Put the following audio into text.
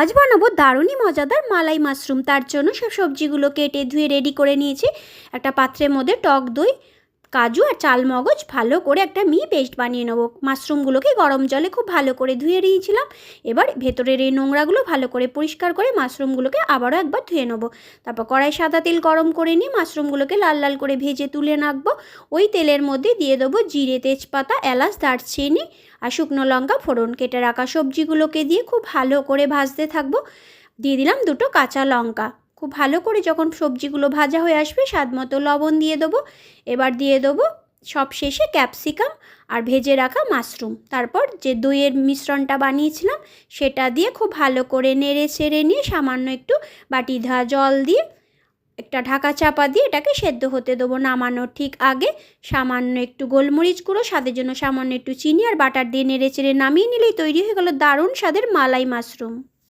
আজ বানাবো দারুণই মজাদার মালাই মাশরুম। তার জন্য সব সবজিগুলো কেটে ধুয়ে রেডি করে নিয়েছি। একটা পাত্রের মধ্যে টক দই, কাজু আর চালমগজ ভালো করে একটা পেস্ট বানিয়ে নেবো। মাশরুমগুলোকে গরম জলে খুব ভালো করে ধুয়ে নিয়েছিলাম। এবার ভেতরের এই নোংরাগুলো ভালো করে পরিষ্কার করে মাশরুমগুলোকে আবারও একবার ধুয়ে নেবো। তারপর কড়াই সাদা তেল গরম করে নিয়ে মাশরুমগুলোকে লাল লাল করে ভেজে তুলে রাখবো। ওই তেলের মধ্যে দিয়ে দেবো জিরে, তেজপাতা, এলাচ, দারচিনি আর শুকনো লঙ্কা ফোড়ন। কেটে রাখা সবজিগুলোকে দিয়ে খুব ভালো করে ভাজতে থাকবো। দিয়ে দিলাম দুটো কাঁচা লঙ্কা। খুব ভালো করে যখন সবজিগুলো ভাজা হয়ে আসবে স্বাদ মতো লবণ দিয়ে দেবো। এবার দিয়ে দেবো সব শেষে ক্যাপসিকাম আর ভেজে রাখা মাশরুম। তারপর যে দইয়ের মিশ্রণটা বানিয়েছিলাম সেটা দিয়ে খুব ভালো করে নেড়ে চেড়ে নিয়ে সামান্য একটু বাটি ধোয়া জল দিয়ে একটা ঢাকা চাপা দিয়ে এটাকে সেদ্ধ হতে দেবো। নামানোর ঠিক আগে সামান্য একটু গোলমরিচ গুঁড়ো, স্বাদের জন্য সামান্য একটু চিনি আর বাটার দিয়ে নেড়ে চেড়ে নামিয়ে নিলেই তৈরি হয়ে গেল দারুণ স্বাদের মালাই মাশরুম।